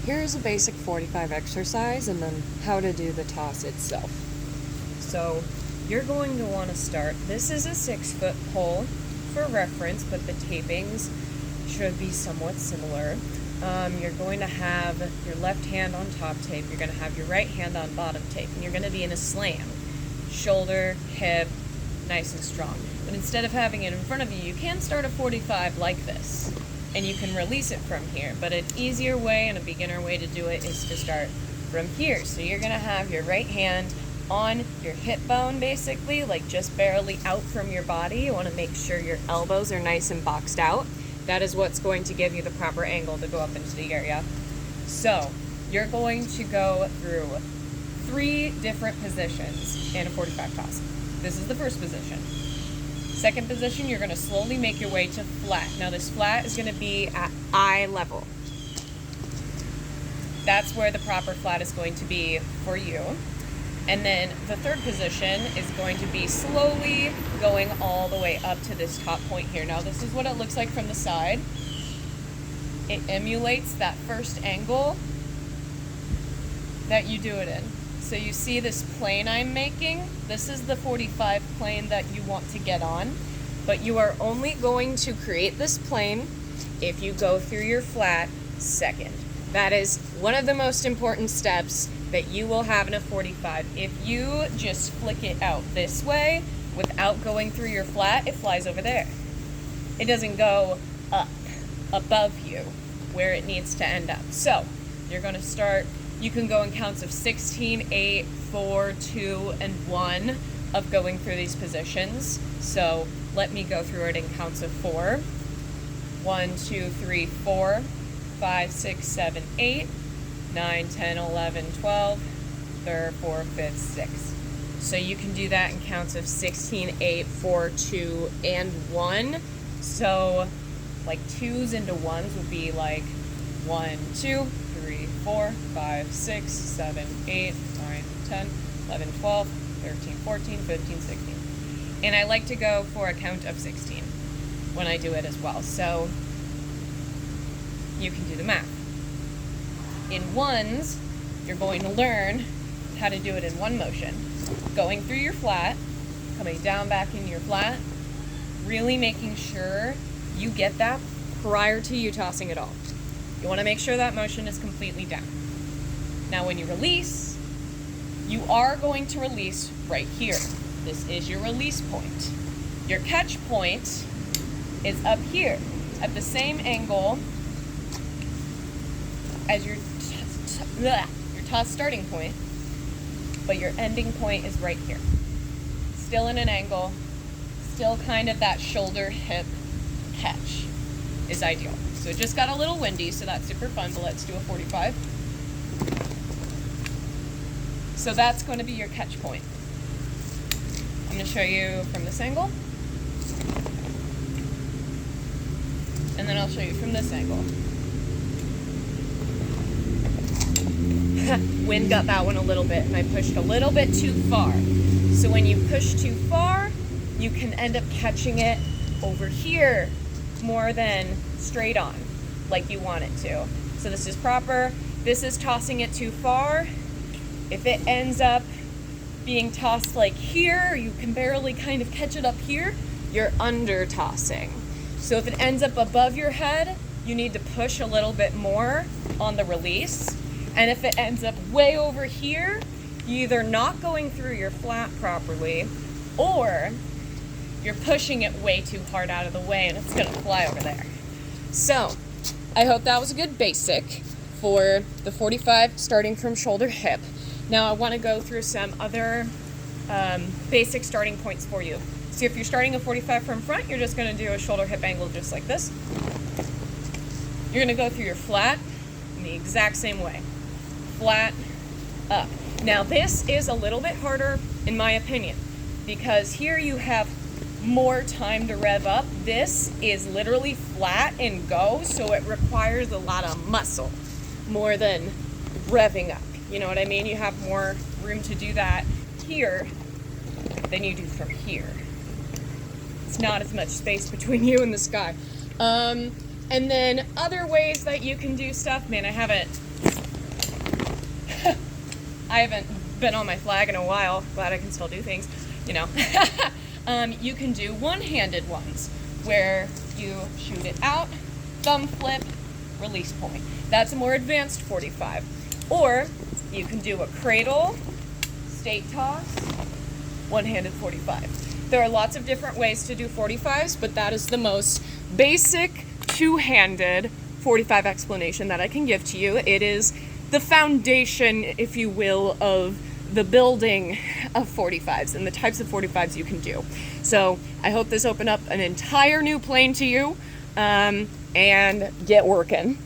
here's a basic 45 exercise and then how to do the toss itself. So you're going to want to start, this is a 6-foot pole for reference, but the tapings should be somewhat similar. You're going to have your left hand on top tape, you're going to have your right hand on bottom tape, and you're going to be in a slam. Shoulder, hip, nice and strong. But instead of having it in front of you, you can start a 45 like this, and you can release it from here. But an easier way and a beginner way to do it is to start from here. So you're going to have your right hand on your hip bone, basically, like just barely out from your body. You want to make sure your elbows are nice and boxed out. That is what's going to give you the proper angle to go up into the area. So you're going to go through 3 different positions in a 45 toss. This is the first position. Second position, you're going to slowly make your way to flat. Now this flat is going to be at eye level. That's where the proper flat is going to be for you. And then the third position is going to be slowly going all the way up to this top point here. Now this is what it looks like from the side. It emulates that first angle that you do it in. So you see this plane I'm making? This is the 45 plane that you want to get on, but you are only going to create this plane if you go through your flat second. That is one of the most important steps that you will have in a 45. If you just flick it out this way without going through your flat, it flies over there. It doesn't go up above you where it needs to end up. So you're going to start, you can go in counts of 16, 8, 4, 2, and 1 of going through these positions. So let me go through it in counts of 4. 1, 2, 3, 4, 5, 6, 7, 8, 9, 10, 11, 12, 3, 4, 5, 6. So you can do that in counts of 16, 8, 4, 2, and 1. So like 2s into 1s would be like 1, 2, 3, 4, 5, 6, 7, 8, 9, 10, 11, 12, 13, 14, 15, 16. And I like to go for a count of 16 when I do it as well. So you can do the math. In 1s, you're going to learn how to do it in one motion. Going through your flat, coming down back into your flat, really making sure you get that prior to you tossing it all. You want to make sure that motion is completely down. Now when you release, you are going to release right here. This is your release point. Your catch point is up here at the same angle as your toss starting point, but your ending point is right here. Still in an angle, still kind of that shoulder hip catch is ideal. So it just got a little windy, so that's super fun, but let's do a 45. So that's going to be your catch point. I'm going to show you from this angle, and then I'll show you from this angle. Wind got that one a little bit, and I pushed a little bit too far. So when you push too far, you can end up catching it over here more than straight on, like you want it to. So this is proper. This is tossing it too far. If it ends up being tossed like here, you can barely kind of catch it up here, you're under tossing. So if it ends up above your head, you need to push a little bit more on the release. And if it ends up way over here, you're either not going through your flat properly, or you're pushing it way too hard out of the way and it's gonna fly over there. So, I hope that was a good basic for the 45 starting from shoulder hip. Now I wanna go through some other basic starting points for you. So if you're starting a 45 from front, you're just gonna do a shoulder hip angle just like this. You're gonna go through your flat in the exact same way. Flat, up. Now this is a little bit harder in my opinion, because here you have more time to rev up. This is literally flat and go, so it requires a lot of muscle more than revving up. You know what I mean? You have more room to do that here than you do from here. It's not as much space between you and the sky. And then other ways that you can do stuff, man, I haven't I haven't been on my flag in a while. Glad I can still do things, you know. You can do one-handed ones where you shoot it out, thumb flip, release point. That's a more advanced 45. Or you can do a cradle, state toss, one-handed 45. There are lots of different ways to do 45s, but that is the most basic two-handed 45 explanation that I can give to you. It is the foundation, if you will, of the building of 45s and the types of 45s you can do. So I hope this opened up an entire new plane to you, and get working.